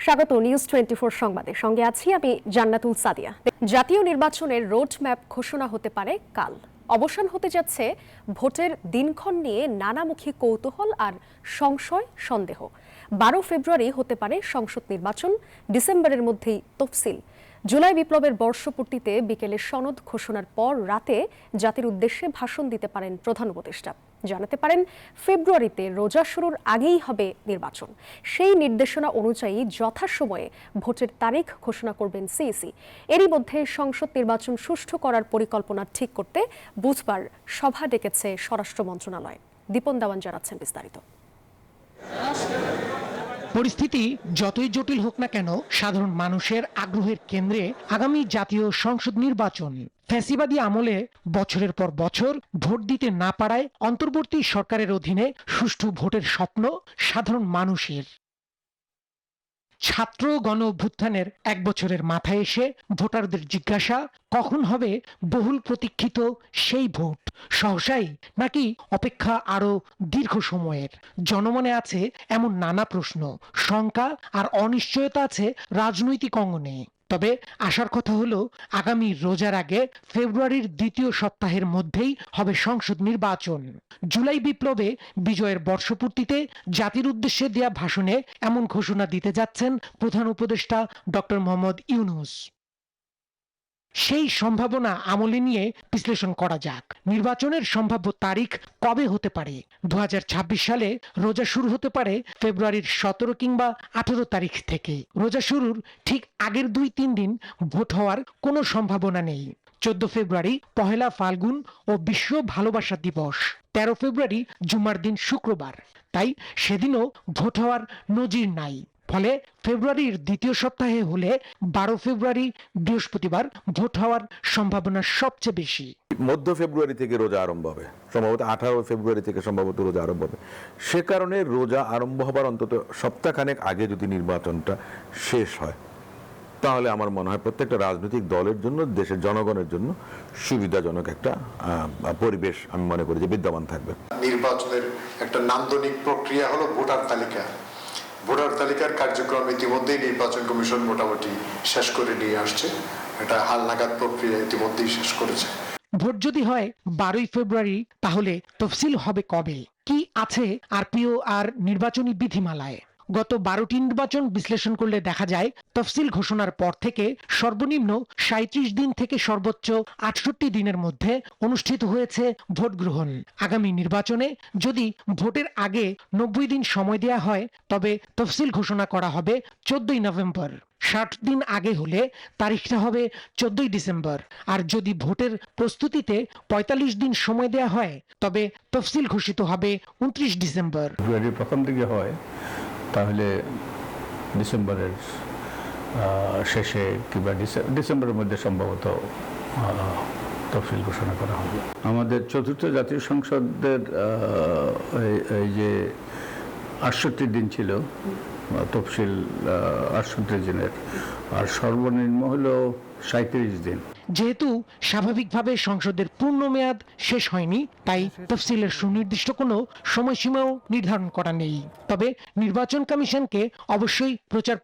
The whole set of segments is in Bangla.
স্বাগত নিউজ 24 সংবাদে। সঙ্গে আছি আমি জান্নাতুল সাদিয়া। জাতীয় নির্বাচনের রোড ম্যাপ ঘোষণা হতে পারে কাল। অবসান হতে যাচ্ছে ভোটের দিনক্ষণ নিয়ে নানামুখী কৌতূহল আর সংশয় সন্দেহ। 12 ফেব্রুয়ারি হতে পারে সংসদ নির্বাচন, ডিসেম্বরের মধ্যেই তফসিল। জুলাই বিপ্লবের বর্ষপূর্তিতে বিকেলে সনদ ঘোষণার পর রাতে জাতির উদ্দেশ্যে ভাষণ দিতে পারেন প্রধান উপদেষ্টা। জানাতে পারেন ফেব্রুয়ারিতে রোজা শুরুর আগেই হবে নির্বাচন। সেই নির্দেশনা অনুযায়ী যথাসময়ে ভোটের তারিখ ঘোষণা করবেন সিইসি। এরই মধ্যে সংসদ নির্বাচন সুষ্ঠু করার পরিকল্পনা ঠিক করতে বুধবার সভা ডেকেছে স্বরাষ্ট্র মন্ত্রণালয়। দীপন দেওয়ান জানাচ্ছেন বিস্তারিত। পরিস্থিতি যতই জটিল হোক না কেন, সাধারণ মানুষের আগ্রহের কেন্দ্রে আগামী জাতীয় সংসদ নির্বাচন। ফ্যাসিবাদী আমলে বছরের পর বছর ভোট দিতে না পারায় অন্তর্বর্তী সরকারের অধীনে সুষ্ঠু ভোটের স্বপ্ন সাধারণ মানুষের। ছাত্র গণ অভ্যুত্থানের 1 বছরের মাথায় এসে ভোটারদের জিজ্ঞাসা, কখন হবে বহুল প্রতীক্ষিত সেই ভোট? সহসাই নাকি অপেক্ষা আরো দীর্ঘ সময়ের? জনমনে আছে এমন নানা প্রশ্ন, শঙ্কা আর অনিশ্চয়তা আছে রাজনৈতিক অঙ্গনে। তবে আসার কথা হলো আগামী রোজার আগে ফেব্রুয়ারির দ্বিতীয় সপ্তাহের মধ্যেই হবে সংসদ নির্বাচন। জুলাই বিপ্লবে বিজয়ের বর্ষপূর্তিতে জাতির উদ্দেশ্যে দেয়া ভাষণে এমন ঘোষণা দিতে যাচ্ছেন প্রধান উপদেষ্টা ডক্টর মোহাম্মদ ইউনূস। সেই সম্ভাবনা আমলে নিয়ে বিশ্লেষণ করা যাক। নির্বাচনের সম্ভাব্য তারিখ কবে হতে পারে? 2026 সালে রোজা শুরু হতে পারে ফেব্রুয়ারির 17 কিংবা 18 তারিখ থেকে। রোজা শুরুর ঠিক আগের 2-3 দিন ভোট হওয়ার কোনো সম্ভাবনা নেই। 14 ফেব্রুয়ারি পহেলা ফাল্গুন ও বিশ্ব ভালোবাসা দিবস। 13 ফেব্রুয়ারি জুমার দিন শুক্রবার, তাই সেদিনও ভোট হওয়ার নজির নাই। ফলে ফেব্রুয়ারির দ্বিতীয় সপ্তাহে হলে 12 ফেব্রুয়ারি বৃহস্পতিবার ভোট হওয়ার সম্ভাবনা সবচেয়ে বেশি। মধ্য ফেব্রুয়ারি থেকে রোজা আরম্ভ হবে, সম্ভবত 18 ফেব্রুয়ারি থেকে সম্ভবত রোজা আরম্ভ হবে। সে কারণে রোজা আরম্ভ হবার অন্তত সপ্তাহখানেক আগে যদি নির্বাচনটা শেষ হয়, তাহলে আমার মনে হয় প্রত্যেকটা রাজনৈতিক দলের জন্য, দেশের জনগণের জন্য সুবিধাজনক একটা পরিবেশ আমি মনে করি যে বিদ্যমান থাকবে। নির্বাচনের একটা নান্দনিক প্রক্রিয়া হলো ভোটার তালিকা। ভোটার তালিকার কার্যক্রম ইতিমধ্যেই নির্বাচন কমিশন মোটামুটি শেষ করে নিয়ে আসছে। এটা হালনাগাদ প্রক্রিয়া ইতিমধ্যেই শেষ করেছে। ভোট যদি হয় 12 ফেব্রুয়ারি, তাহলে তফসিল হবে কবে? কি আছে আরপিও আর নির্বাচনী বিধিমালায়? গত 12টি নির্বাচন বিশ্লেষণ করলে দেখা যায় তফসিল ঘোষণার পর থেকে সর্বনিম্ন 37 দিন থেকে সর্বোচ্চ 68 দিনের মধ্যে অনুষ্ঠিত হয়েছে ভোট গ্রহণ। আগামী নির্বাচনে যদি ভোটের আগে 90 দিন সময় দেওয়া হয়, তবে তফসিল ঘোষণা করা হবে 14 নভেম্বর। 60 দিন আগে হলে তারিখটা হবে 14 ডিসেম্বর। আর যদি ভোটের প্রস্তুতিতে 45 দিন সময় দেওয়া হয়, তবে তফসিল ঘোষিত হবে 29 ডিসেম্বর। ফেব্রুয়ারির প্রথম দিকে হয়, তাহলে ডিসেম্বরের শেষে কিংবা ডিসেম্বরের মধ্যে সম্ভবত তফসিল ঘোষণা করা হবে। আমাদের চতুর্থ জাতীয় সংসদের এই যে 68 দিন ছিল তফসিল, 68 দিনের, আর সর্বনিম্ন হলো 37 দিন। যেহেতু স্বাভাবিকভাবে সংসদের পূর্ণ মেয়াদ শেষ হয়নি, তাই তফসিলের সুনির্দিষ্ট কোনো সময়সীমাও নির্ধারণ করা নেই। তবে নির্বাচন কমিশনকে অবশ্যই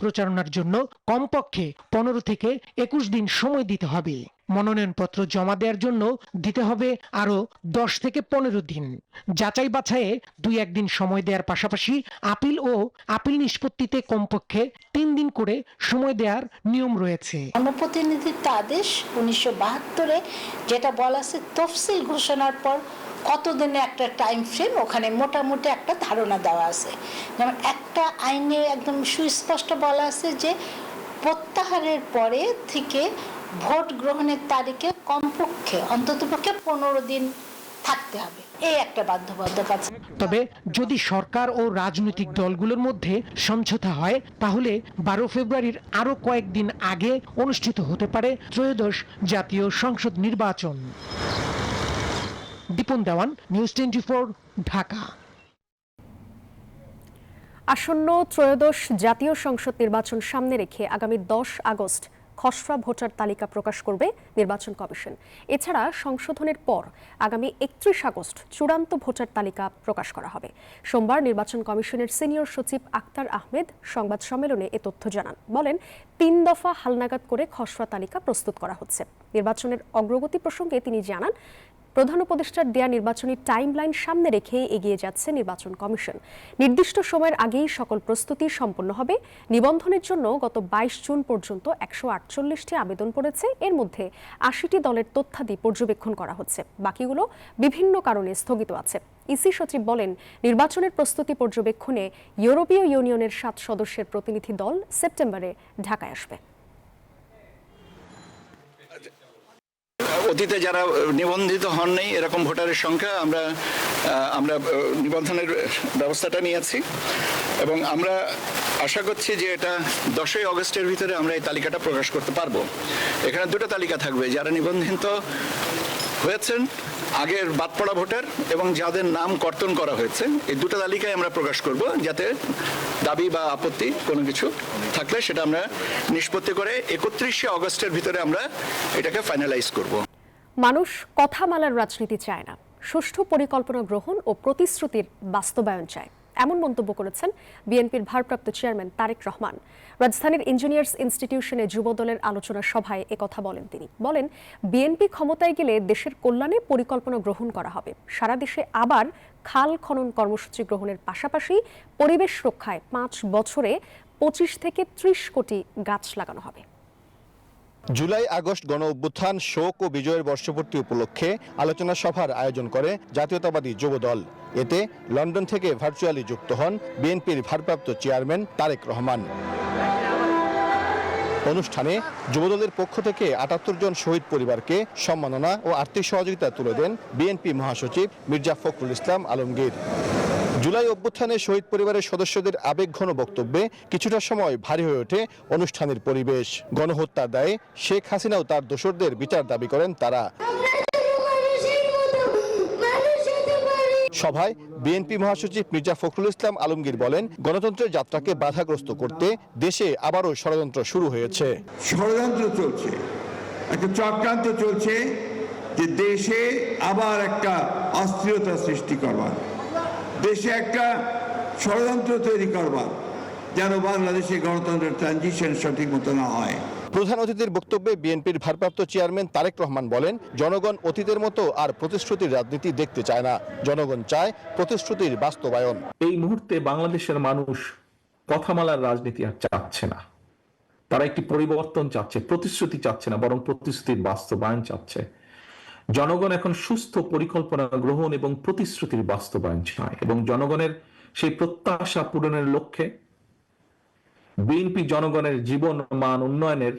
প্রচারণার জন্য কমপক্ষে 15 থেকে 21 দিন সময় দিতে হবে। মনোনয়নপত্র জমা দেওয়ার জন্য দিতে হবে আরো 10 থেকে 15 দিন। যাচাই বাছাইয়ে 2-1 দিন সময় দেওয়ার পাশাপাশি আপিল নিষ্পত্তিতে কমপক্ষে 3 দিন করে সময় দেওয়ার নিয়ম রয়েছে। গণপ্রতিনিধিত্ব আদেশ 1972-এ যেটা বলা আছে, তফসিল ঘোষণার পর কতদিনে একটা টাইম ফ্রেম, ওখানে মোটামুটি একটা ধারণা দেওয়া আছে। যেমন একটা আইনে একদম সুস্পষ্ট বলা আছে যে প্রত্যাহারের পরে থেকে ভোট গ্রহণের তারিখে কমপক্ষে অন্ততপক্ষে 15 দিন থাকতে হবে, এই একটা বাধ্যবাধকতা আছে। তবে যদি সরকার ও রাজনৈতিক দলগুলোর মধ্যে সমঝোতা হয়, তাহলে 12 ফেব্রুয়ারির আরো কয়েকদিন আগে অনুষ্ঠিত হতে পারে ত্রয়োদশ জাতীয় সংসদ নির্বাচন। দীপন দেওয়ান, নিউজ 24, ঢাকা। আসন্ন ত্রয়োদশ জাতীয় সংসদ নির্বাচন সামনে রেখে আগামী 10 আগস্ট খসড়া ভোটার তালিকা প্রকাশ করবে নির্বাচন কমিশন। এছাড়া সংশোধনের পর আগামী 31 আগস্ট চূড়ান্ত ভোটার তালিকা প্রকাশ করা হবে। সোমবার নির্বাচন কমিশনের সিনিয়র সচিব আক্তার আহমেদ সংবাদ সম্মেলনে এ তথ্য জানান। বলেন, 3 দফা হালনাগাদ করে খসড়া তালিকা প্রস্তুত করা হচ্ছে। নির্বাচনের অগ্রগতি প্রসঙ্গে তিনি জানান, প্রধান উপদেষ্টার দেয়া নির্বাচনী টাইমলাইন সামনে রেখে এগিয়ে যাচ্ছে নির্বাচন কমিশন। নির্দিষ্ট সময়ের আগেই সকল প্রস্তুতি সম্পন্ন হবে। নিবন্ধনের জন্য গত 22 জুন পর্যন্ত 148টি আবেদন পড়েছে। এর মধ্যে 80টি দলের তথ্যাদি পর্যবেক্ষণ করা হচ্ছে, বাকিগুলো বিভিন্ন কারণে স্থগিত আছে। ইসি সচিব বলেন, নির্বাচনের প্রস্তুতি পর্যবেক্ষণে ইউরোপীয় ইউনিয়নের 7 সদস্যের প্রতিনিধি দল সেপ্টেম্বরে ঢাকায় আসবে। অতীতে যারা নিবন্ধিত হন নাই এরকম ভোটারের সংখ্যা আমরা নিবন্ধনের ব্যবস্থাটা নিয়েছি এবং আমরা আশা করছি যে এটা 10ই আগস্টের ভিতরে আমরা এই তালিকাটা প্রকাশ করতে পারবো। এখানে দুটো তালিকা থাকবে, যারা নিবন্ধিত হয়েছেন আগের বাদ পড়া ভোটার এবং যাদের নাম কর্তন করা হয়েছে, এই দুটো তালিকায় আমরা প্রকাশ করব, যাতে দাবি বা আপত্তি কোনো কিছু থাকলে সেটা আমরা নিষ্পত্তি করে 31শে আগস্টের ভিতরে আমরা এটাকে ফাইনালাইজ করব। মানুষ কথা মালার রাজনীতি চায় না, সুষ্ঠু পরিকল্পনা গ্রহণ ও প্রতিশ্রুতির বাস্তবায়ন চায়, এমন মন্তব্য করেছেন বিএনপির ভারপ্রাপ্ত চেয়ারম্যান তারেক রহমান। রাজধানীর ইঞ্জিনিয়ার্স ইনস্টিটিউশনে যুবদলের আলোচনা সভায় একথা বলেন তিনি। বলেন, বিএনপি ক্ষমতায় গেলে দেশের কল্যাণে পরিকল্পনা গ্রহণ করা হবে। সারা দেশে আবার খাল খনন কর্মসূচি গ্রহণের পাশাপাশি পরিবেশ রক্ষায় 5 বছরে 25 থেকে 30 কোটি গাছ লাগানো হবে। জুলাই আগস্ট গণ অভ্যুত্থান, শোক ও বিজয়ের বর্ষপূর্তি উপলক্ষে আলোচনা সভার আয়োজন করে জাতীয়তাবাদী যুবদল। এতে লন্ডন থেকে ভার্চুয়ালি যুক্ত হন বিএনপির ভারপ্রাপ্ত চেয়ারম্যান তারেক রহমান। অনুষ্ঠানে যুবদলের পক্ষ থেকে 78 জন শহীদ পরিবারকে সম্মাননা ও আর্থিক সহযোগিতা তুলে দেন বিএনপি মহাসচিব মির্জা ফখরুল ইসলাম আলমগীর। জুলাই অভ্যুত্থানে শহীদ পরিবারের সদস্যদের আবেগঘন বক্তব্যে কিছুটা সময় ভারী হয়ে ওঠে অনুষ্ঠানের পরিবেশ। গণহত্যার দায়ে শেখ হাসিনাও তার দোসরদের বিচার দাবি করেন তারা। সভায় বিএনপি মহাসচিব মির্জা ফখরুল ইসলাম আলমগীর বলেন, গণতন্ত্রের যাত্রাকে বাধাগ্রস্ত করতে দেশে আবারও ষড়যন্ত্র শুরু হয়েছে। ষড়যন্ত্র চলছে, একটা চক্রান্ত চলছে যে দেশে আবার একটা অস্থিরতা সৃষ্টি করবার, দেশে একটা ষড়যন্ত্র তৈরি করবার, যেন বাংলাদেশে গণতন্ত্রের ট্রানজিশন সঠিক মতো না হয়। প্রধান অতিথির বক্তব্যে বিএনপির ভারপ্রাপ্ত চেয়ারম্যান তারেক রহমান বলেন, জনগণ অতীতের মতো আর প্রতিশ্রুতির রাজনীতি দেখতে চায় না, জনগণ চায় প্রতিশ্রুতির বাস্তবায়ন। এই মুহূর্তে বাংলাদেশের মানুষ কথামালার রাজনীতি আর চাচ্ছে না, তারা একটি পরিবর্তন চাচ্ছে, প্রতিশ্রুতি চাচ্ছে না, বরং প্রতিশ্রুতির বাস্তবায়ন চাচ্ছে। জনগণ এখন সুস্থ পরিকল্পনা গ্রহণ এবং প্রতিশ্রুতির বাস্তবায়ন চায় এবং জনগণের সেই প্রত্যাশা পূরণের লক্ষ্যে বিএনপি জনগণের জীবন মান উন্নয়নের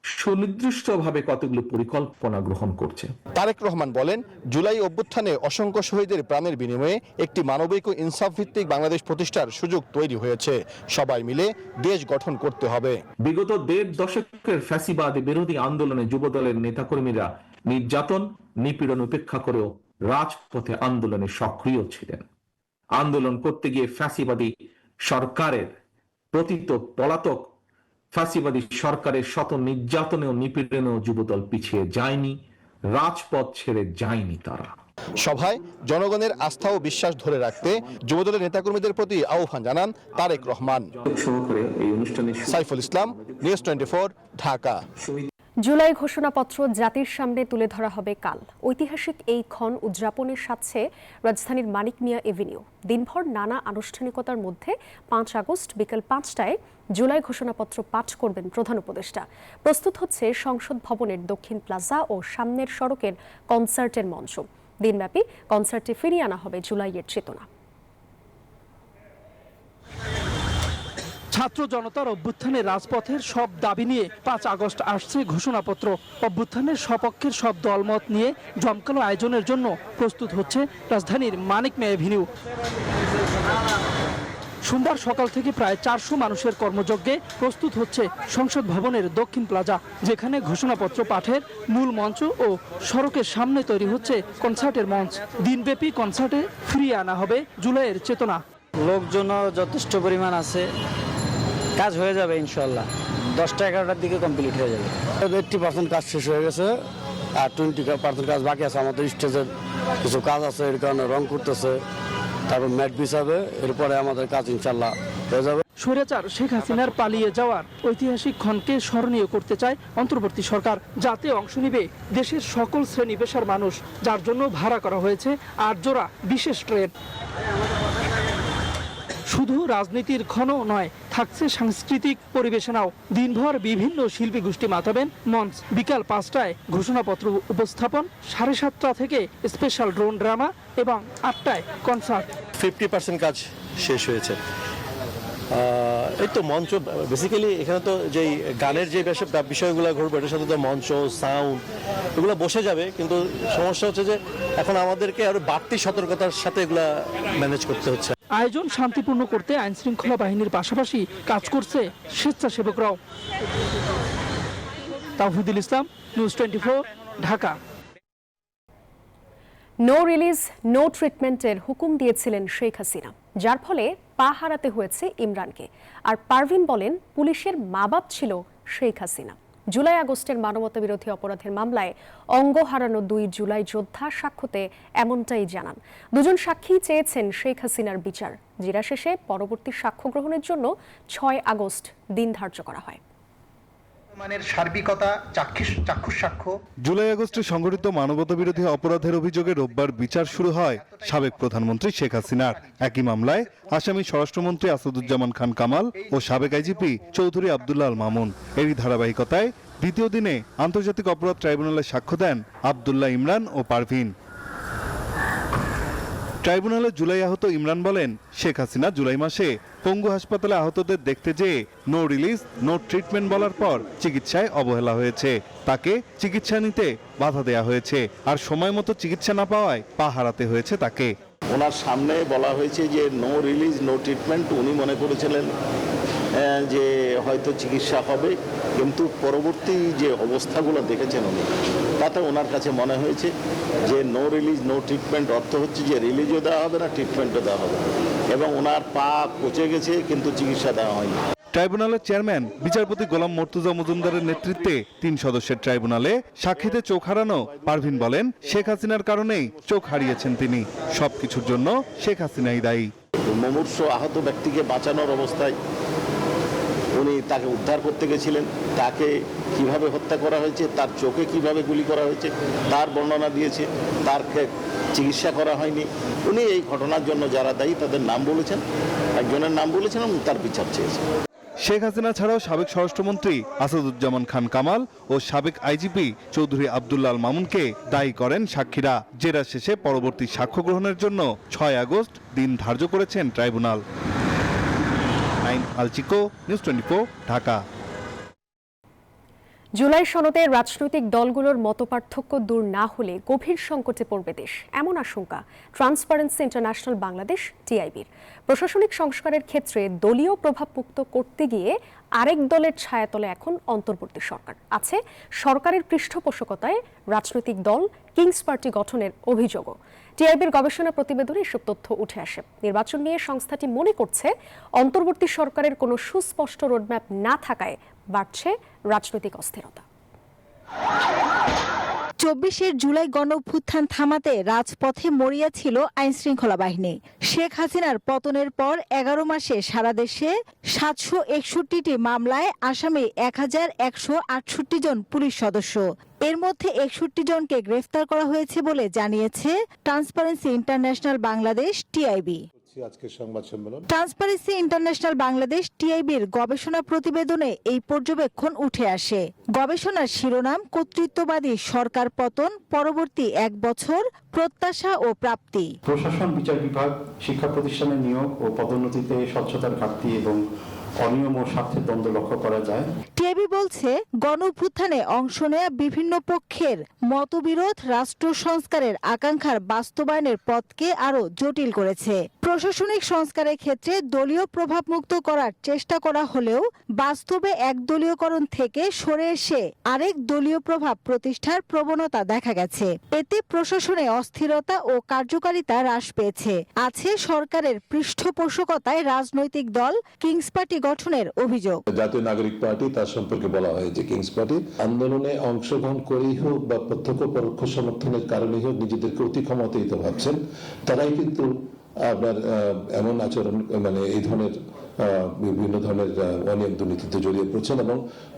সুনির্দিষ্টভাবে কতগুলো পরিকল্পনা গ্রহণ করছে। তারেক রহমান বলেন, জুলাই অভ্যুত্থানে অসংখ্য শহীদের প্রাণের বিনিময়ে একটি মানবিক ও ইনসাফ ভিত্তিক বাংলাদেশ প্রতিষ্ঠার সুযোগ তৈরি হয়েছে। সবাই মিলে দেশ গঠন করতে হবে। বিগত 1.5 দশকের ফ্যাসিবাদ বিরোধী আন্দোলনে যুবদলের নেতাকর্মীরা নির্যাতন নিপীড়ন উপেক্ষা করেও রাজপথে আন্দোলনে সক্রিয় ছিলেন। আন্দোলন করতে গিয়ে ফ্যাসিবাদী সরকারের পতিত পলাতক ফ্যাসিবাদী সরকারের শত নির্যাতনে ও নিপীড়নেও যুবদল পিছিয়ে যায়নি, রাজপথ ছেড়ে যায়নি তারা। সভায় জনগণের আস্থা ও বিশ্বাস ধরে রাখতে যুবদলের নেতাকর্মীদের প্রতি আহ্বান জানান তারেক রহমান। সাইফুল ইসলাম, নিউজ 24, ঢাকা। জুলাই ঘোষণাপত্র জাতির সামনে তুলে ধরা হবে কাল। ঐতিহাসিক এই ক্ষণ উদযাপনের সাথে রাজধানীর মানিক মিয়া এভিনিউ দিনভর নানা আনুষ্ঠানিকতার মধ্যে 5 আগস্ট বিকেল 5টায় জুলাই ঘোষণাপত্র পাঠ করবেন প্রধান উপদেষ্টা। প্রস্তুত হচ্ছে সংসদ ভবনের দক্ষিণ প্লাজা ও সামনের সড়কের কনসার্টের মঞ্চ। দিনব্যাপী কনসার্টে ফিরিয়ে আনা হবে জুলাইয়ের চেতনা। ছাত্র জনতার অভ্যুত্থানের রাজপথের সব দাবি নিয়ে 5 আগস্ট আসছে ঘোষণাপত্র। অভ্যুত্থানের সপক্ষের সব দলমত নিয়ে জমকালো আয়োজনের জন্য প্রস্তুত হচ্ছে রাজধানীর মানিক মিয়া এভিনিউ। সোমবার সকাল থেকে প্রায় 400 মানুষের কর্মযজ্ঞে প্রস্তুত হচ্ছে সংসদ ভবনের দক্ষিণ প্লাজা, যেখানে ঘোষণাপত্র পাঠের মূল মঞ্চ ও সড়কের সামনে তৈরি হচ্ছে কনসার্টের মঞ্চ। দিনব্যাপী কনসার্টে ফিরিয়ে আনা হবে জুলাইয়ের চেতনা। লোকজন যথেষ্ট পরিমাণ আছে, কাজ হয়ে যাবে ইনশাল্লাহ। 10টা-11টার দিকে কমপ্লিট হয়ে যাবে। 80% কাজ শেষ হয়ে গেছে, আর 20% কাজ বাকি আছে। আমাদের স্টেজের কিছু কাজ আছে, এর কারণে রং করতেছে, তারপর ম্যাট বিছাবে, এরপরে আমাদের কাজ ইনশাল্লাহ হয়ে যাবে। স্বৈরাচার শেখ হাসিনার পালিয়ে যাওয়ার ঐতিহাসিক ক্ষণকে স্মরণীয় করতে চায় অন্তর্বর্তী সরকার, যাতে অংশ নেবে দেশের সকল শ্রেণী পেশার মানুষ, যার জন্য ভাড়া করা হয়েছে 8 জোড়া বিশেষ ট্রেন। শুধু রাজনীতির ক্ষণ নয়, থাকছে সাংস্কৃতিক পরিবেশনাও। দিনভর বিভিন্ন শিল্পী গোষ্ঠী মাতাবেন মঞ্চ। বিকাল 5টায় ঘোষণাপত্র উপস্থাপন, 7:30টা থেকে স্পেশাল ড্রোন ড্রামা এবং 8টায় কনসার্ট। 50% কাজ শেষ হয়েছে। এই তো মঞ্চ, বেসিক্যালি এখানে তো যেই গানের যে বিষয়গুলো ঘটবে, এটার সাথে তো মঞ্চ, সাউন্ড এগুলো বসে যাবে, কিন্তু সমস্যা হচ্ছে যে এখন আমাদেরকে আরো বাড়তি সতর্কতার সাথে এগুলা ম্যানেজ করতে হচ্ছে। আয়োজন শান্তিপূর্ণ করতে আইন শৃঙ্খলা বাহিনীর পাশাপাশি কাজ করছে স্বেচ্ছাসেবকরাও। Tawhidul Islam, news 24, Dhaka. No release no ট্রিটমেন্টের হুকুম দিয়েছিলেন শেখ হাসিনা, যার ফলে পা হারাতে হয়েছে ইমরানকে। আর পারভিন বলেন, পুলিশের মা বাপ ছিল শেখ হাসিনা। জুলাই আগস্টের মানবতাবিরোধী অপরাধের মামলায় অঙ্গ হারানো 2 জুলাই যোদ্ধা সাক্ষ্যতে এমনটাই জানান। দুজন সাক্ষী চেয়েছেন শেখ হাসিনার বিচার। জেরা শেষে পরবর্তী সাক্ষ্য গ্রহণের জন্য 6 আগস্ট দিন ধার্য করা হয়। জুলাই আগস্টে সংঘটিত মানবতাবিরোধী অপরাধের অভিযোগে রোববার বিচার শুরু হয় সাবেক প্রধানমন্ত্রী শেখ হাসিনার। একই মামলায় আসামি স্বরাষ্ট্রমন্ত্রী আসাদুজ্জামান খান কামাল ও সাবেক আইজিপি চৌধুরী আব্দুল্লাহ আল মামুন। এরই ধারাবাহিকতায় দ্বিতীয় দিনে আন্তর্জাতিক অপরাধ ট্রাইব্যুনালে সাক্ষ্য দেন আব্দুল্লাহ ইমরান ও পারভিন। ট্রাইব্যুনালে জুলাই আহত ইমরান বলেন, শেখ হাসিনা জুলাই মাসে পঙ্গু হাসপাতালে আহতদের দেখতে যেয়ে নো রিলিজ নো ট্রিটমেন্ট বলার পর চিকিৎসায় অবহেলা হয়েছে। তাকে চিকিৎসা নিতে বাধা দেয়া হয়েছে, আর সময় মতো চিকিৎসা না পাওয়ায় পা হারাতে হয়েছে তাকে। ওনার সামনে বলা হয়েছে যে নো রিলিজ নো ট্রিটমেন্ট। উনি মনে করেছিলেন যে হয়তো চিকিৎসা হবে, কিন্তু পরবর্তী যে অবস্থাগুলো দেখেছেন উনি, তাতে ওনার কাছে মনে হয়েছে যে নো রিলিজ নো ট্রিটমেন্ট অর্থ হচ্ছে যে রিলিজও দেওয়া হবে না, ট্রিটমেন্টও দেওয়া হবে, এবং ওনার পা পচে গেছে কিন্তু চিকিৎসা দেওয়া হয়নি। ট্রাইব্যুনালের চেয়ারম্যান বিচারপতি গোলাম মর্তুজা মজুমদারের নেতৃত্বে 3 সদস্যের ট্রাইব্যুনালে সাক্ষীতে চোখ হারানো পারভিন বলেন, শেখ হাসিনার কারণেই চোখ হারিয়েছেন তিনি। সবকিছুর জন্য শেখ হাসিনাই দায়ী। মুমূর্ষু আহত ব্যক্তিকে বাঁচানোর অবস্থায় উনি তাকে উদ্ধার করতে গেছিলেন, তাকে কিভাবে হত্যা করা হয়েছে, তার চোখে কিভাবে গুলি করা হয়েছে তার বর্ণনা দিয়েছে, তার চিকিৎসা করা হয়নি। উনি এই ঘটনার জন্য যারা দায়ী তাদের নাম বলেছেন, একজনের নাম বলেছেন এবং তার বিচার চেয়েছেন। শেখ হাসিনা ছাড়াও সাবেক স্বরাষ্ট্রমন্ত্রী আসাদুজ্জামান খান কামাল ও সাবেক আইজিপি চৌধুরী আব্দুল্লাহ আল মামুনকে দায়ী করেন সাক্ষীরা। জেরা শেষে পরবর্তী সাক্ষ্য গ্রহণের জন্য 6 আগস্ট দিন ধার্য করেছেন ট্রাইব্যুনাল। আলচিকো, নিউজ 24, ঢাকা। জুলাই সনদে রাজনৈতিক দলগুলোর মতপার্থক্য দূর না হলে গভীর সংকটে পড়বে দেশ, এমন আশঙ্কা ট্রান্সপারেন্সি ইন্টারন্যাশনাল বাংলাদেশ টিআইবির। প্রশাসনিক সংস্কারের ক্ষেত্রে দলীয় প্রভাবমুক্ত করতে গিয়ে আরেক দলের ছায়াতলে এখন অন্তর্বর্তী সরকার আছে। সরকারের পৃষ্ঠপোষকতায় রাজনৈতিক দল কিংস পার্টি গঠনের অভিযোগও। টিআইবির গবেষণা প্রতিবেদনে এসব তথ্য উঠে আসে। নির্বাচন নিয়ে সংস্থাটি মনে করছে, অন্তর্বর্তী সরকারের কোনো সুস্পষ্ট রোডম্যাপ না থাকায় বাড়ছে রাজনৈতিক অস্থিরতা। 24 জুলাই গণঅভ্যুত্থান থামাতে রাজপথে মরিয়া ছিল আইনশৃঙ্খলা বাহিনী। শেখ হাসিনার পতনের পর 11 মাসে সারা দেশে 761টি মামলায় আসামি 1168 জন পুলিশ সদস্য। এর মধ্যে 61 জনকে গ্রেফতার করা হয়েছে বলে জানিয়েছে transparency international Bangladesh TIB. Transparency international Bangladesh টিআইবির গবেষণা প্রতিবেদনে এই পর্যবেক্ষণ উঠে আসে। গবেষণার শিরোনাম, কর্তৃত্ববাদী সরকার পতন, পরবর্তী 1 বছর, প্রত্যাশা ও প্রাপ্তি। প্রশাসন, বিচার বিভাগ, শিক্ষা প্রতিষ্ঠানের নিয়োগ ও পদোন্নতিতে স্বচ্ছতার ঘাটতি এবং অনিয়ম ও স্বার্থের দ্বন্দ্ব লক্ষ্য করা যায়। টিআইবি বলছে, গণঅভ্যুত্থানে অংশ নেয়া বিভিন্ন পক্ষের মতবিরোধ রাষ্ট্র সংস্কারের আকাঙ্ক্ষার বাস্তবায়নের পথকে আরো জটিল করেছে। প্রশাসনিক সংস্কারের ক্ষেত্রে দলীয় প্রভাবমুক্ত করার চেষ্টা করা হলেও বাস্তবে একদলীয়করণ থেকে সরে এসে আরেক দলীয় প্রভাব প্রতিষ্ঠার প্রবণতা দেখা গেছে। এতে প্রশাসনে অস্থিরতা ও কার্যকারিতা হ্রাস পেয়েছে। আছে সরকারের পৃষ্ঠপোষকতায় রাজনৈতিক দল কিংস পার্টি গঠনের অভিযোগ। জাতীয় নাগরিক পার্টি তার সম্পর্কে বলা হয় যে কিংস পার্টি আন্দোলনে অংশগ্রহণ করেই হোক বা প্রত্যক্ষ পরোক্ষ সমর্থনের কারণেই হোক নিজেদেরকে অতি ক্ষমতায়িত ভাবছেন, তারাই কিন্তু আপনার এমন আচরণ মানে এই ধরনের বিভিন্ন ধরনের অনিয়ম দুর্নীতিতে জড়িয়ে পড়ছেন এবং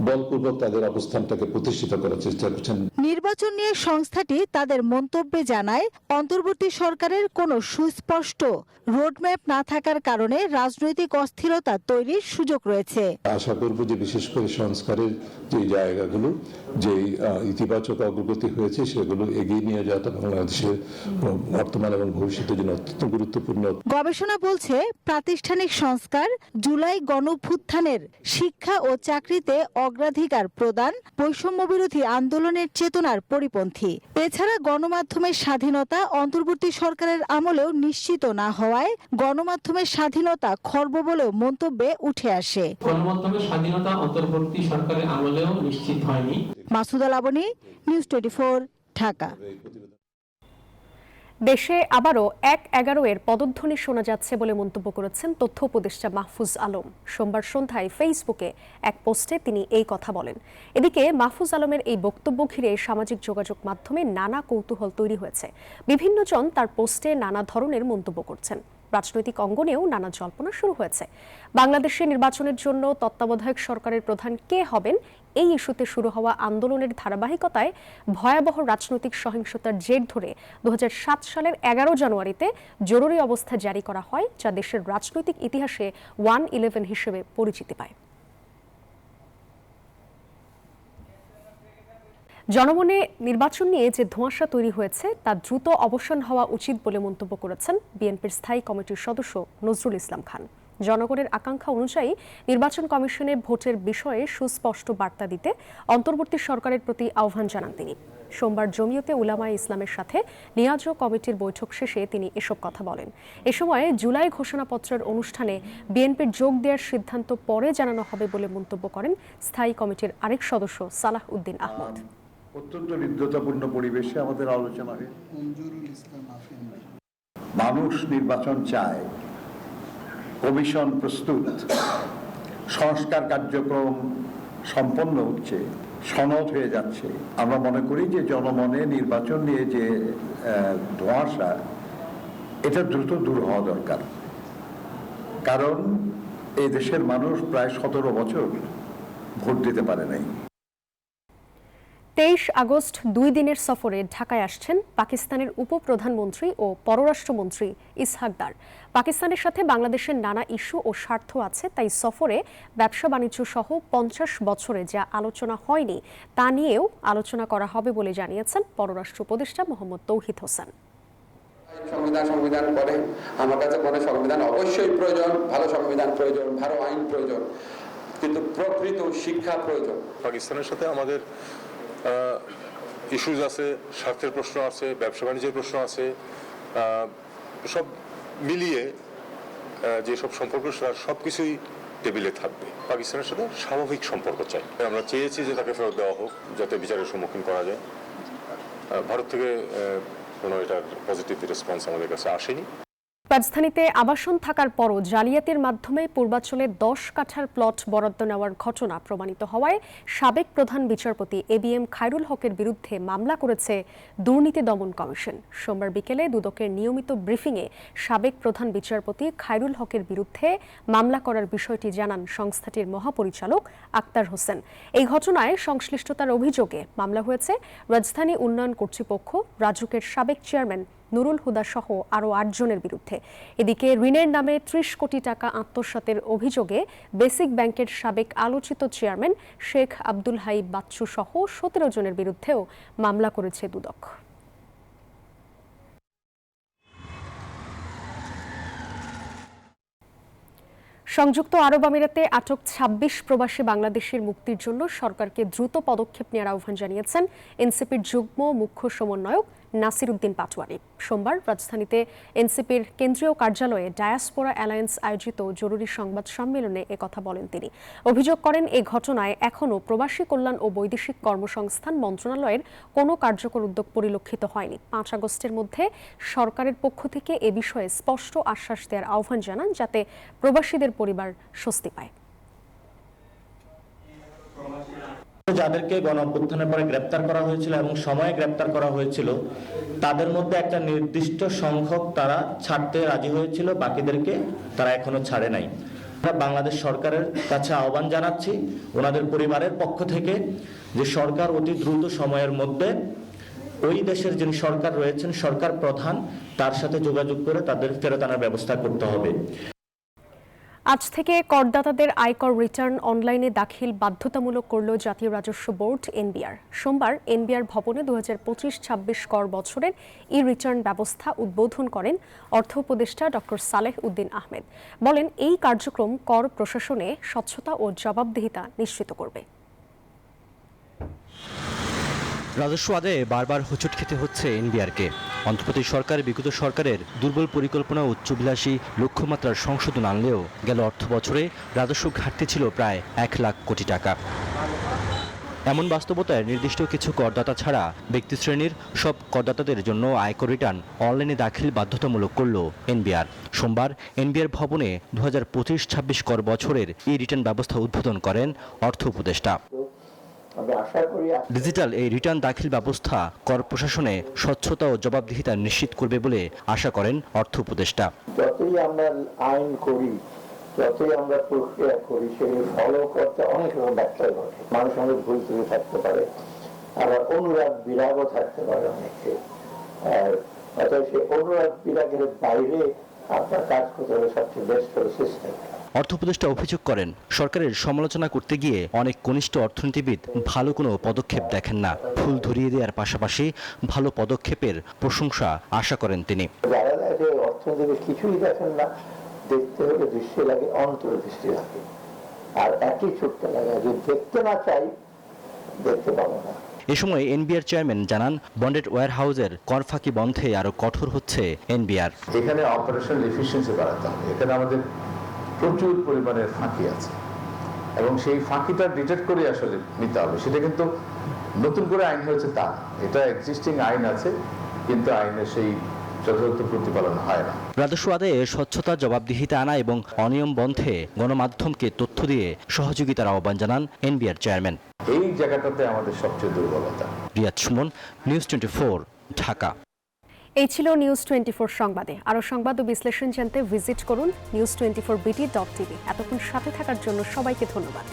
বলপূর্বক তাদের অবস্থানটাকে প্রতিষ্ঠিত করার চেষ্টা করছেন। নির্বাচন নিয়ে সংস্থাটি তাদের মন্তব্যে জানায়, অন্তর্বর্তী সরকারের কোনো সুস্পষ্ট রোডম্যাপ না থাকার কারণে রাজনৈতিক অস্থিরতা তৈরির সুযোগ রয়েছে। আশা করব যে বিশেষ করে সংস্কারের যে জায়গাগুলো যে ইতিবাচক অগ্রগতি হয়েছে সেগুলো এগিয়ে নিয়ে যাওয়াটা বাংলাদেশের বর্তমান এবং ভবিষ্যতের জন্য অত্যন্ত গুরুত্বপূর্ণ। গবেষণা বলছে প্রাতিষ্ঠানিক সংস্কার, জুলাই গণঅভ্যুত্থানের শিক্ষা ও চাকরিতে অগ্রাধিকার প্রদান বৈষম্য বিরোধী আন্দোলনের চেতনার পরিপন্থী। এছাড়া গণমাধ্যমের স্বাধীনতা অন্তর্বর্তী সরকারের আমলেও নিশ্চিত না হওয়ায় গণমাধ্যমের স্বাধীনতা খর্ব বলেও মন্তব্যে উঠে আসে। গণমাধ্যমের স্বাধীনতা অন্তর্বর্তী সরকারের আমলেও নিশ্চিত হয়নি। মাসুদা লাবণী, নিউজ 24, ঢাকা। দেশে আবারও ১-১১ পদধ্বনি শোনা যাচ্ছে বলে মন্তব্য করেছেন তথ্য উপদেষ্টা মাহফুজ আলম। সোমবার সন্ধ্যায় ফেসবুকে এক পোস্টে তিনি এই কথা বলেন। এদিকে মাহফুজ আলমের এই বক্তব্য ঘিরে সামাজিক যোগাযোগ মাধ্যমে নানা কৌতূহল তৈরি হয়েছে। বিভিন্নজন তার পোস্টে নানা ধরনের মন্তব্য করছেন। রাজনৈতিক অঙ্গনেও নানা জল্পনা শুরু হয়েছে। বাংলাদেশে নির্বাচনের জন্য তত্ত্বাবধায়ক সরকারের প্রধান কে হবেন, এই ইস্যুতে শুরু হওয়া আন্দোলনের ধারাবাহিকতায় ভয়াবহ রাজনৈতিক সহিংসতার জের ধরে 2007 সালের 11 জানুয়ারিতে জরুরি অবস্থা জারি করা হয়, যা দেশের রাজনৈতিক ইতিহাসে 1/11 হিসেবে পরিচিতি পায়। জনমনে নির্বাচন নিয়ে যে ধোঁয়াশা তৈরি হয়েছে তা দ্রুত অবসান হওয়া উচিত বলে মন্তব্য করেছেন বিএনপির স্থায়ী কমিটির সদস্য নজরুল ইসলাম খান। জনগণের আকাঙ্ক্ষা অনুযায়ী নির্বাচন কমিশনে ভোটের বিষয়ে সুস্পষ্ট বার্তা দিতে অন্তর্বর্তী সরকারের প্রতি আহ্বান জানান তিনি। সোমবার জমিয়তে উলামায়ে ইসলামের সাথে নিয়াজ কমিটির বৈঠক শেষে তিনি এসব কথা বলেন। এ সময় জুলাই ঘোষণাপত্রের অনুষ্ঠানে বিএনপির যোগ দেওয়ার সিদ্ধান্ত পরে জানানো হবে বলে মন্তব্য করেন স্থায়ী কমিটির আরেক সদস্য সালাহ উদ্দিন আহমদ। অত্যন্ত হৃদ্যতাপূর্ণ পরিবেশে আমাদের আলোচনা হয়। মানুষ নির্বাচন চায়, কমিশন প্রস্তুত, সংস্কার কার্যক্রম সম্পন্ন হচ্ছে, সনদ হয়ে যাচ্ছে। আমরা মনে করি যে জনমনে নির্বাচন নিয়ে যে ধোঁয়াশা, এটা দ্রুত দূর হওয়া দরকার। কারণ এই দেশের মানুষ প্রায় 17 বছর ভোট দিতে পারে নাই। 23 আগস্ট 2 দিনের সফরে ঢাকায় আসছেন পাকিস্তানের উপপ্রধানমন্ত্রী ও পররাষ্ট্রমন্ত্রী ইসহাক দার। পাকিস্তানের সাথে বাংলাদেশের নানা ইস্যু ও স্বার্থ আছে, তাই সফরে ব্যবসা বাণিজ্য সহ 50 বছরে যা আলোচনা হয়নি তা নিয়েও আলোচনা করা হবে বলে জানিয়েছেন পররাষ্ট্র উপদেষ্টা মোহাম্মদ তৌহিদ হোসেন। সংবিধান বলেন, আমার কাছে মনে সংবিধান অবশ্যই প্রয়োজন, ভালো সংবিধান প্রয়োজন, ভালো আইন প্রয়োজন, কিন্তু প্রকৃত শিক্ষা প্রয়োজন। পাকিস্তানের সাথে আমাদের ইস্যুজ আছে, স্বার্থের প্রশ্ন আছে, ব্যবসা বাণিজ্যের প্রশ্ন আছে, সব মিলিয়ে যেসব সম্পর্ক সব কিছুই টেবিলে থাকবে। পাকিস্তানের সাথে স্বাভাবিক সম্পর্ক চাই। আমরা চেয়েছি যে তাকে ফেরত দেওয়া হোক, যাতে বিচারের সম্মুখীন করা যায়। ভারত থেকে কোনো এটার পজিটিভ রেসপন্স আমাদের কাছে আসেনি। রাজধানীতে আবাসন থাকার পরও জালিয়াতির মাধ্যমে পূর্বাঞ্চলে 10 কাঠার প্লট বরাদ্দ নেওয়ার ঘটনা প্রমাণিত হওয়ায় সাবেক প্রধান বিচারপতি এবিএম খায়রুল হকের বিরুদ্ধে মামলা করেছে দুর্নীতি দমন কমিশন। সোমবার বিকেলে দুদকের নিয়মিত ব্রিফিংয়ে সাবেক প্রধান বিচারপতি খায়রুল হকের বিরুদ্ধে মামলা করার বিষয়টি জানান সংস্থাটির মহাপরিচালক আক্তার হোসেন। এই ঘটনায় সংশ্লিষ্টতার অভিযোগে মামলা হয়েছে রাজধানী উন্নয়ন কর্তৃপক্ষ, রাজুকের সাবেক চেয়ারম্যান নুরুল হুদা সহ আরও 8 জনের বিরুদ্ধে। এদিকে ঋণের নামে 30 কোটি টাকা আত্মসাতের অভিযোগে বেসিক ব্যাংকের সাবেক আলোচিত চেয়ারম্যান শেখ আব্দুল হাই বাচ্চু সহ 17 জনের বিরুদ্ধেও মামলা করেছে দুদক। সংযুক্ত আরব আমিরাতে আটক 26 প্রবাসী বাংলাদেশের মুক্তির জন্য সরকারকে দ্রুত পদক্ষেপ নেওয়ার আহ্বান জানিয়েছেন এনসিপির যুগ্ম মুখ্য সমন্বয়ক নাসির উদ্দিন পাটোয়ারি। সোমবার রাজধানীতে এনসিপির কেন্দ্রীয় কার্যালয়ে ডায়াসপোরা অ্যালায়েন্স আয়োজিত জরুরি সংবাদ সম্মেলনে একথা বলেন তিনি। অভিযোগ করেন, এই ঘটনায় এখনও প্রবাসী কল্যাণ ও বৈদেশিক কর্মসংস্থান মন্ত্রণালয়ের কোনো কার্যকর উদ্যোগ পরিলক্ষিত হয়নি। 5 আগস্টের মধ্যে সরকারের পক্ষ থেকে এ বিষয়ে স্পষ্ট আশ্বাস দেওয়ার আহ্বান জানান, যাতে প্রবাসীদের পরিবার স্বস্তি পায়। যাদেরকে গণ অভ্যুত্থানের পরে গ্রেপ্তার করা হয়েছিল এবং সময়ে গ্রেপ্তার করা হয়েছিল তাদের মধ্যে একটা নির্দিষ্ট সংখ্যক তারা ছাড়তে রাজি হয়েছিল, বাকিদেরকে তারা এখনো ছাড়ে নাই। আমরা বাংলাদেশ সরকারের কাছে আহ্বান জানাচ্ছি ওনাদের পরিবারের পক্ষ থেকে যে সরকার অতি দ্রুত সময়ের মধ্যে ওই দেশের যিনি সরকার রয়েছেন, সরকার প্রধান, তার সাথে যোগাযোগ করে তাদের ফেরত আনার ব্যবস্থা করতে হবে। আজ থেকে করদাতাদের আয়কর রিটার্ন অনলাইনে দাখিল বাধ্যতামূলক করল জাতীয় রাজস্ব বোর্ড এনবিআর। সোমবার এনবিআর ভবনে 2025-26 কর বছরের ই রিটার্ন ব্যবস্থা উদ্বোধন করেন অর্থ উপদেষ্টা ডক্টর সালেহ উদ্দিন আহমেদ। বলেন, এই কার্যক্রম কর প্রশাসনে স্বচ্ছতা ও জবাবদিহিতা নিশ্চিত করবে। রাজস্ব আদায়ে বারবার হোঁচট খেতে হচ্ছে এনবিআরকে। অন্ধ্রপ্রদেশ সরকার বিগত সরকারের দুর্বল পরিকল্পনা ও উচ্চবিলাসী লক্ষ্যমাত্রার সংশোধন আনলেও গেল অর্থ বছরে রাজস্ব ঘাটতি ছিল প্রায় 1 লাখ কোটি টাকা। এমন বাস্তবতায় নির্দিষ্ট কিছু করদাতা ছাড়া ব্যক্তিশ্রেণীর সব করদাতাদের জন্য আয়কর রিটার্ন অনলাইনে দাখিল বাধ্যতামূলক করল এনবিআর। সোমবার এনবিআর ভবনে 2025-26 কর বছরের ই রিটার্ন ব্যবস্থা উদ্বোধন করেন অর্থ উপদেষ্টা। ডিজিটাল এই রিটার্ন দাখিল ব্যবস্থা কর প্রশাসনে স্বচ্ছতা ও জবাবদিহিতা নিশ্চিত করবে বলে আশা করেন অর্থ উপদেষ্টা। যতই আমরা আইন করি, যতই আমরা প্রক্রিয়া করি, সেগুলো ফলো করতে অনেক রকম ব্যর্থতা ঘটে। মানুষ অনেক ভুল ত্রুটি থাকতে পারে, আবার অনুরাগ বিরাগও থাকতে পারে অনেকে। অর্থাৎ সেই অনুরাগ বিরাগের বাইরে আপনার কাজ করতে হবে সবচেয়ে বেস্ট হল সিস্টেম। অর্থ উপদেষ্টা অভিযোগ করেন, সরকারের সমালোচনা করতে গিয়ে অনেক কনিষ্ঠ অর্থনীতিবিদ ভালো কোনো পদক্ষেপ দেখেন না। ফুল ধরিয়ে দেওয়ার পাশাপাশি ভালো পদক্ষেপের প্রশংসা আশা করেন তিনি। যারা যে অর্থনীতিবিদ কিছুই দেখেন না, দেখতে হলে দৃষ্টি লাগে, অন্তর্দৃষ্টি লাগে, আর একই ছুটতে লাগে। যদি দেখতে না চাই, দেখতে পাবো না। এ সময় এনবিআর চেয়ারম্যান জানান, বন্ডেড ওয়্যার হাউসের কর ফাঁকি বন্ধে আরো কঠোর হচ্ছে এনবিআর। এখানে অপারেশনাল এফিসিয়েন্সি বাড়াতে হবে। এখানে আমাদের প্রচুর পরিমাণের ফাঁকি আছে এবং সেই ফাঁকিটা ডিটেক্ট করে আসলে নিতে হবে। সেটা কিন্তু নতুন করে আইন হয়েছে তা, এটা এক্সিস্টিং আইন আছে, কিন্তু আইনের সেই যথাযথ প্রতিপালন হয় না। রাজস্ব আদায়ে স্বচ্ছতা, জবাবদিহিতা আনা এবং অনিয়ম বন্ধে গণমাধ্যমকে তথ্য দিয়ে সহযোগিতার আহ্বান জানান এনবিআর চেয়ারম্যান। এই জায়গাটাতে আমাদের সবচেয়ে দুর্বলতা। রিয়াদ সুমন, নিউজ 24, ঢাকা। এই ছিল নিউজ 24 সংবাদে। আরও সংবাদ ও বিশ্লেষণ জানতে ভিজিট করুন news24bt.tv। এতক্ষণ সাথে থাকার জন্য সবাইকে ধন্যবাদ।